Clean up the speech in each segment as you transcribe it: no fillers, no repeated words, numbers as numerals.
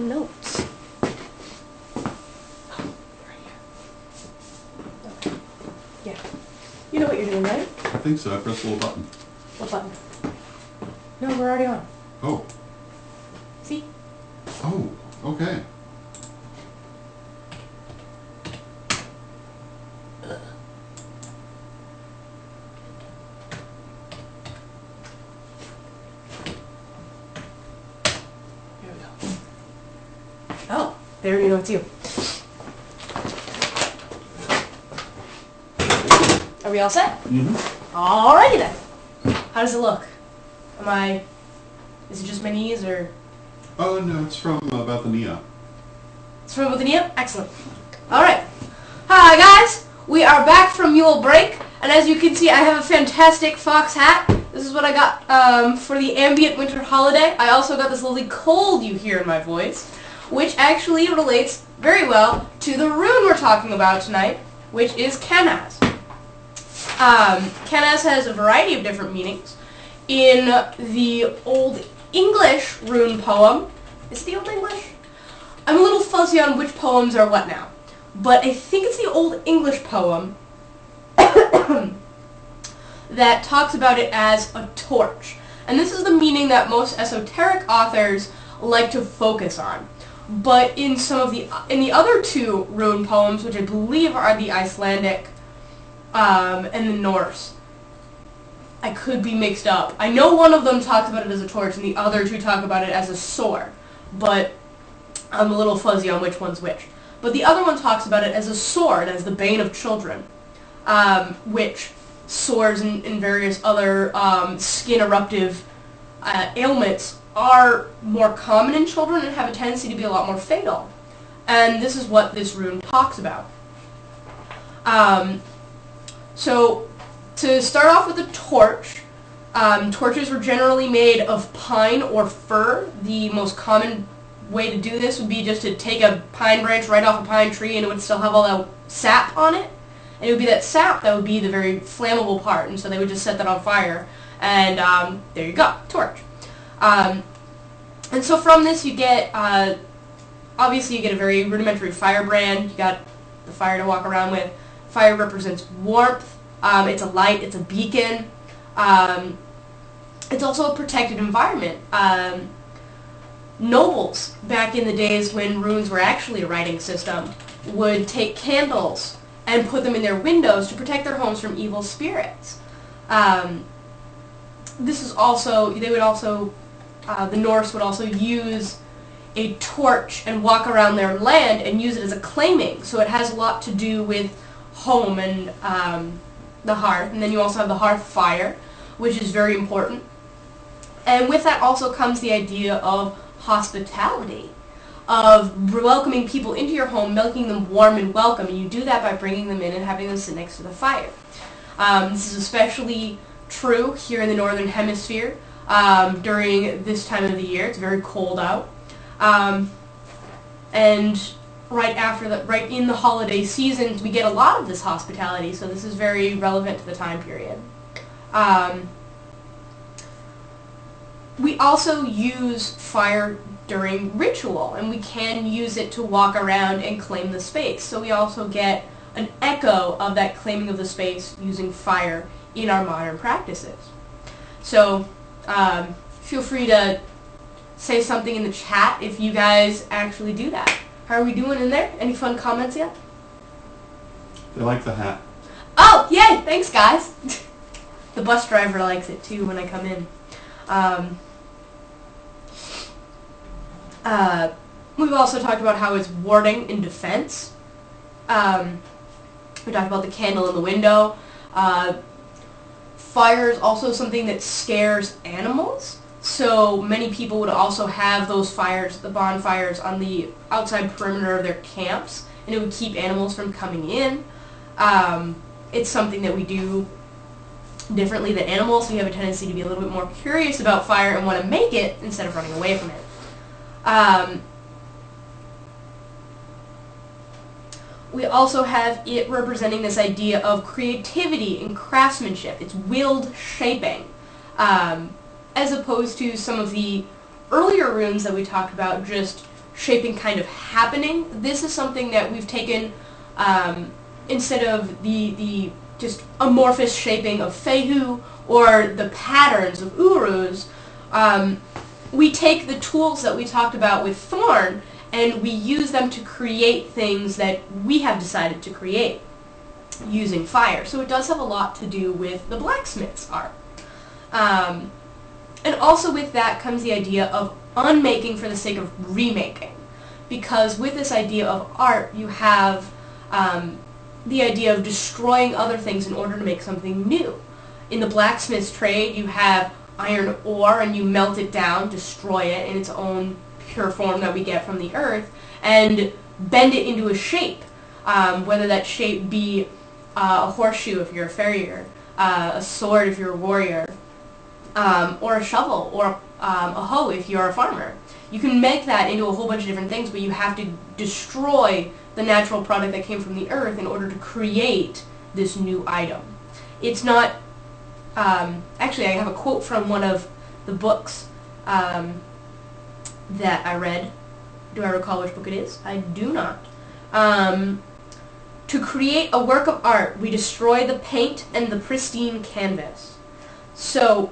some notes. Okay. Yeah. You know what you're doing, right? I think so. I pressed a little button. What button? No, we're already on. Oh. See? Oh, okay. Here we go. Oh, there you know it's you. Are we all set? Mm-hmm. Alrighty then. How does it look? Is it just my knees or? Oh, no, it's from about the Nia. It's from the knee up? Excellent. Alright. Hi guys! We are back from Yule break, and as you can see I have a fantastic fox hat. This is what I got for the ambient winter holiday. I also got this lovely cold you hear in my voice, which actually relates very well to the rune we're talking about tonight, which is Kenaz. Kenaz has a variety of different meanings. In the Old English rune poem, is it the Old English? I'm a little fuzzy on which poems are what now, but I think it's the Old English poem that talks about it as a torch. And this is the meaning that most esoteric authors like to focus on. But in the other two rune poems, which I believe are the Icelandic and the Norse, I could be mixed up. I know one of them talks about it as a torch and the other two talk about it as a sword, but I'm a little fuzzy on which one's which. But the other one talks about it as a sword, as the bane of children, which sores and various other skin-eruptive ailments are more common in children and have a tendency to be a lot more fatal. And this is what this rune talks about. So, to start off with a torch, torches were generally made of pine or fir. The most common way to do this would be just to take a pine branch right off a pine tree and it would still have all that sap on it. And it would be that sap that would be the very flammable part, and so they would just set that on fire, and there you go, torch. And so from this you get, obviously you get a very rudimentary firebrand. You got the fire to walk around with. Fire represents warmth. It's a light, it's a beacon. It's also a protected environment. Nobles, back in the days when runes were actually a writing system, would take candles and put them in their windows to protect their homes from evil spirits. This is also, the Norse would also use a torch and walk around their land and use it as a claiming. So it has a lot to do with home and the hearth. And then you also have the hearth fire, which is very important. And with that also comes the idea of hospitality, of welcoming people into your home, making them warm and welcome, and you do that by bringing them in and having them sit next to the fire. This is especially true here in the Northern Hemisphere during this time of the year. It's very cold out. And right in the holiday season, we get a lot of this hospitality, so this is very relevant to the time period. We also use fire during ritual, and we can use it to walk around and claim the space. So we also get an echo of that claiming of the space using fire in our modern practices. So feel free to say something in the chat if you guys actually do that. How are we doing in there? Any fun comments yet? They like the hat. Oh, yay! Thanks, guys. The bus driver likes it too when I come in. We've also talked about how it's warding in defense. We talked about the candle in the window. Fire is also something that scares animals. So many people would also have those fires, the bonfires, on the outside perimeter of their camps, and it would keep animals from coming in. It's something that we do differently than animals, so you have a tendency to be a little bit more curious about fire and want to make it instead of running away from it. We also have it representing this idea of creativity and craftsmanship. It's willed shaping, as opposed to some of the earlier runes that we talked about just shaping kind of happening. This is something that we've taken, instead of the just amorphous shaping of Fehu or the patterns of Urus, we take the tools that we talked about with Thorn and we use them to create things that we have decided to create using fire. So it does have a lot to do with the blacksmith's art. And also with that comes the idea of unmaking for the sake of remaking. Because with this idea of art, you have the idea of destroying other things in order to make something new. In the blacksmith's trade, you have iron ore and you melt it down, destroy it in its own pure form that we get from the earth, and bend it into a shape, whether that shape be a horseshoe if you're a farrier, a sword if you're a warrior, or a shovel, or a hoe if you're a farmer. You can make that into a whole bunch of different things, but you have to destroy the natural product that came from the earth in order to create this new item. It's not... actually, I have a quote from one of the books that I read. Do I recall which book it is? I do not. To create a work of art, we destroy the paint and the pristine canvas. So,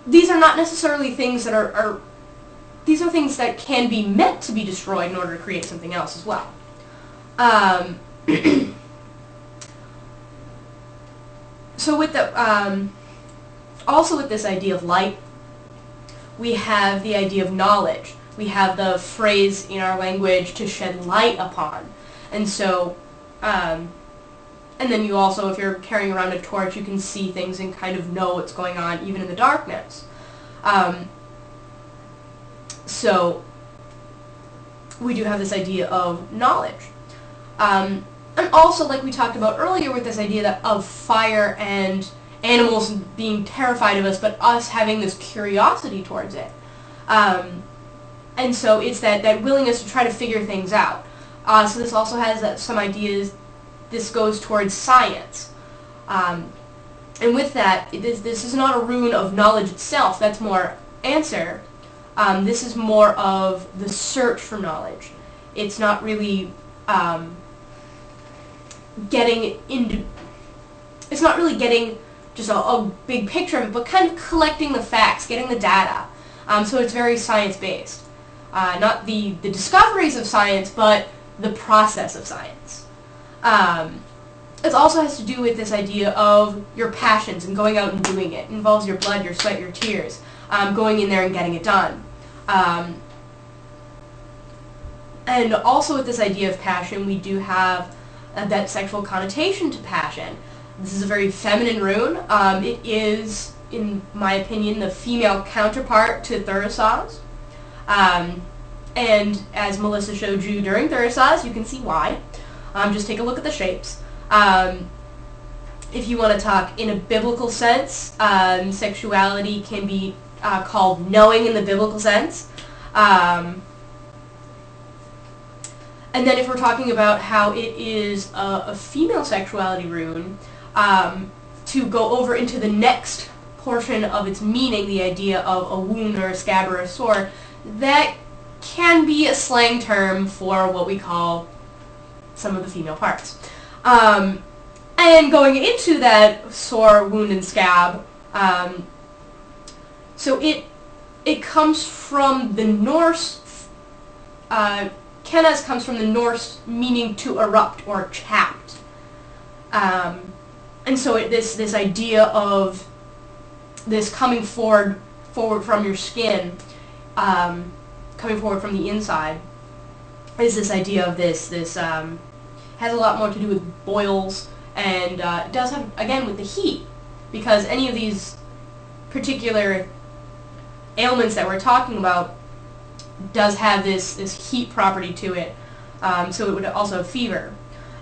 these are not necessarily things that are these are things that can be meant to be destroyed in order to create something else as well. So with the, also with this idea of light, we have the idea of knowledge. We have the phrase in our language to shed light upon. And so, and then you also, if you're carrying around a torch, you can see things and kind of know what's going on even in the darkness. So, we do have this idea of knowledge. And also, like we talked about earlier with this idea of fire and animals being terrified of us, but us having this curiosity towards it. And so it's that willingness to try to figure things out. So this also has some ideas, this goes towards science. And with that, this is not a rune of knowledge itself, that's more answer. This is more of the search for knowledge. It's not really getting just a big picture of it, but kind of collecting the facts, getting the data. So it's very science-based. Not the discoveries of science, but the process of science. It also has to do with this idea of your passions and going out and doing it. It involves your blood, your sweat, your tears, going in there and getting it done. And also with this idea of passion, we do have that sexual connotation to passion. This is a very feminine rune. It is, in my opinion, the female counterpart to Thurisaz. And as Melissa showed you during Thurisaz, you can see why. Just take a look at the shapes. If you want to talk in a biblical sense, sexuality can be called knowing in the biblical sense. And then if we're talking about how it is a female sexuality rune, to go over into the next portion of its meaning, the idea of a wound or a scab or a sore, that can be a slang term for what we call some of the female parts. And going into that sore, wound, and scab, so it comes from the Norse, Kenaz comes from the Norse meaning to erupt or chapped. And so this idea of this coming forward from your skin, coming forward from the inside, is this idea of this has a lot more to do with boils, and it does have, again, with the heat, because any of these particular ailments that we're talking about does have this heat property to it, so it would also have fever.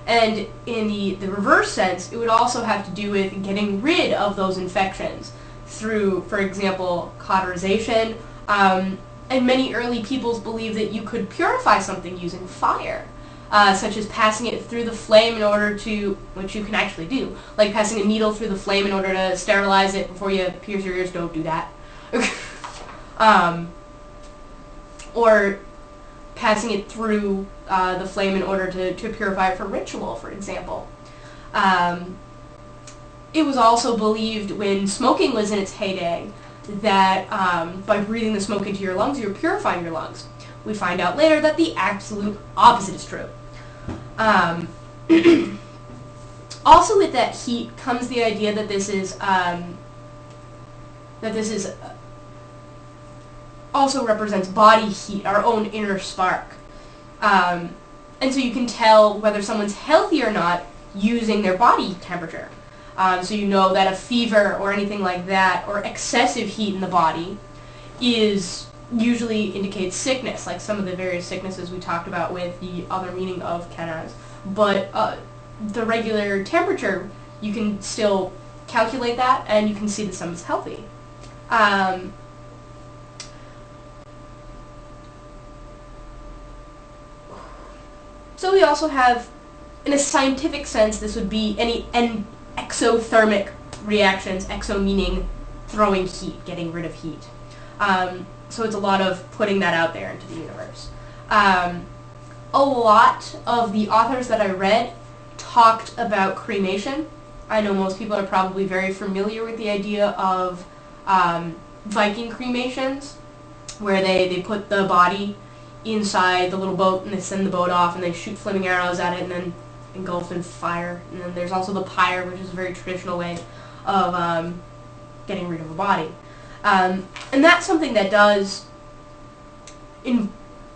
And in the reverse sense, it would also have to do with getting rid of those infections through, for example, cauterization, and many early peoples believed that you could purify something using fire, such as passing it through the flame in order to, which you can actually do, like passing a needle through the flame in order to sterilize it before you pierce your ears. Don't do that. or passing it through the flame in order to purify it for ritual, for example. It was also believed when smoking was in its heyday that by breathing the smoke into your lungs, you're purifying your lungs. We find out later that the absolute opposite is true. Also with that heat comes the idea that this is also represents body heat, our own inner spark. And so you can tell whether someone's healthy or not using their body temperature. So you know that a fever or anything like that, or excessive heat in the body, usually indicates sickness, like some of the various sicknesses we talked about with the other meaning of Kenaz. But the regular temperature, you can still calculate that, and you can see that someone's healthy. So we also have, in a scientific sense, this would be any exothermic reactions, exo meaning throwing heat, getting rid of heat. So it's a lot of putting that out there into the universe. A lot of the authors that I read talked about cremation. I know most people are probably very familiar with the idea of Viking cremations, where they put the body inside the little boat and they send the boat off and they shoot flaming arrows at it and then engulfed in fire. And then there's also the pyre, which is a very traditional way of getting rid of a body. And that's something that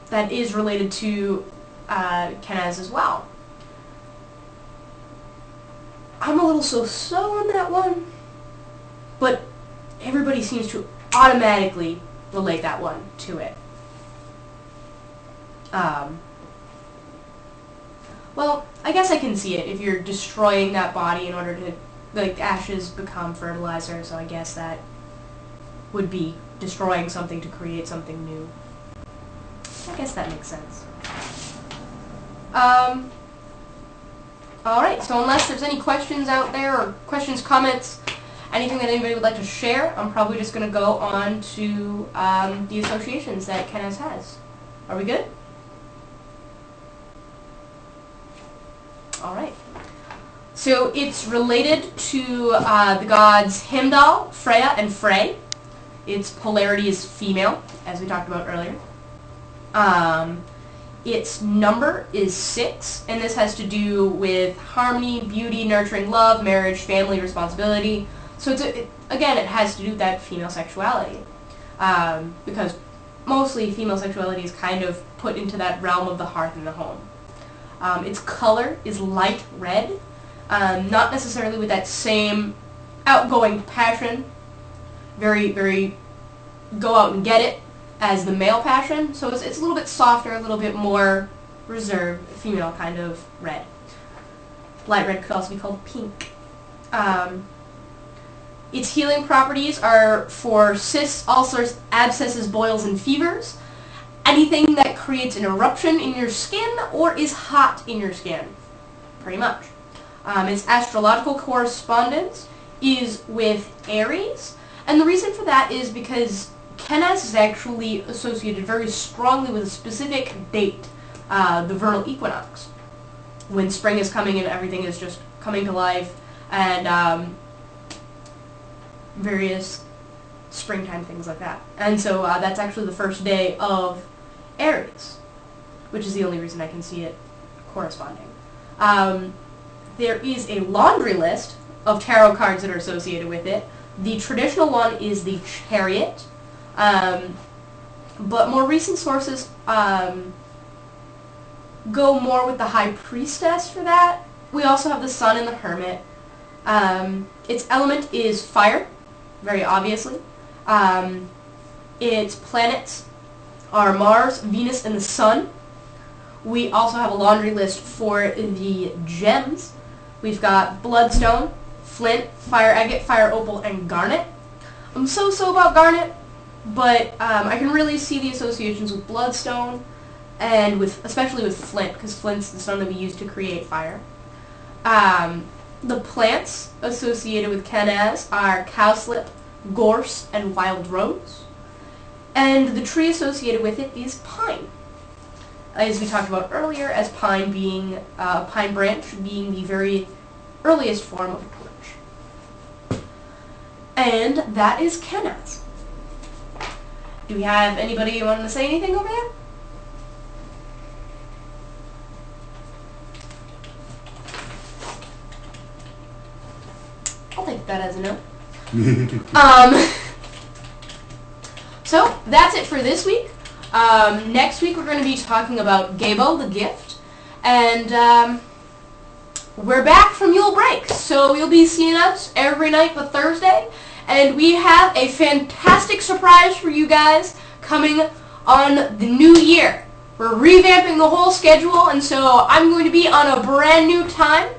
that is related to Kenaz as well. I'm a little so-so on that one, but everybody seems to automatically relate that one to it. Well, I guess I can see it if you're destroying that body in order to, like, ashes become fertilizer, so I guess that would be destroying something to create something new. I guess that makes sense. Alright, so unless there's any questions out there, or questions, comments, anything that anybody would like to share, I'm probably just going to go on to the associations that Kenaz has. Are we good? Alright. So it's related to the gods Heimdall, Freya, and Frey. Its polarity is female, as we talked about earlier. Its number is 6, and this has to do with harmony, beauty, nurturing love, marriage, family, responsibility. So again, it has to do with that female sexuality. Because mostly female sexuality is kind of put into that realm of the hearth and the home. Its color is light red, not necessarily with that same outgoing passion, very, very go out and get it, as the male passion. So it's a little bit softer, a little bit more reserved, female kind of red. Light red could also be called pink. Its healing properties are for cysts, ulcers, abscesses, boils, and fevers. Anything that creates an eruption in your skin or is hot in your skin, pretty much. Its astrological correspondence is with Aries, and the reason for that is because Kenaz is actually associated very strongly with a specific date, the vernal equinox, when spring is coming and everything is just coming to life, and various springtime things like that. And so that's actually the first day of Aries, which is the only reason I can see it corresponding. There is a laundry list of tarot cards that are associated with it. The traditional one is the Chariot, but more recent sources go more with the High Priestess for that. We also have the Sun and the Hermit. Its element is fire, very obviously. Its planets are Mars, Venus, and the Sun. We also have a laundry list for the gems. We've got bloodstone, flint, fire agate, fire opal, and garnet. I'm so-so about garnet, but I can really see the associations with bloodstone and especially with flint, because flint's the stone that we use to create fire. The plants associated with Kenaz are cowslip, gorse, and wild rose. And the tree associated with it is pine. As we talked about earlier, as pine being, pine branch being the very earliest form of a torch. And that is Kenaz. Do we have anybody wanting to say anything over there? I'll take that as a no. So, that's it for this week. Next week we're going to be talking about Gabo, the gift. And we're back from Yule break. So you'll be seeing us every night but Thursday. And we have a fantastic surprise for you guys coming on the new year. We're revamping the whole schedule, and so I'm going to be on a brand new time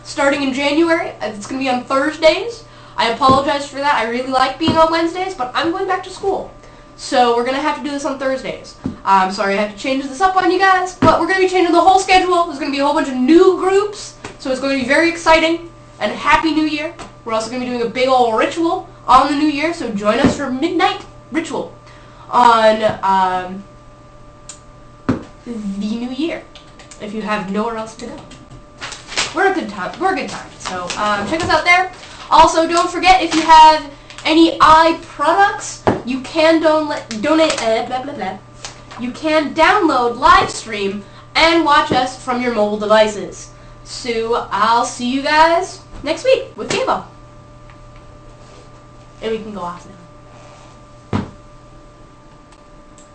starting in January. It's going to be on Thursdays. I apologize for that. I really like being on Wednesdays, but I'm going back to school. So we're going to have to do this on Thursdays. I'm sorry I have to change this up on you guys, but we're going to be changing the whole schedule. There's going to be a whole bunch of new groups, so it's going to be very exciting. And Happy New Year. We're also going to be doing a big old ritual on the new year, so join us for midnight ritual on the new year if you have nowhere else to go. We're a good time. So check us out there. Also, don't forget, if you have any eye products, you can donate. Blah blah blah. You can download, live stream, and watch us from your mobile devices. So I'll see you guys next week with Gabo. And we can go off now.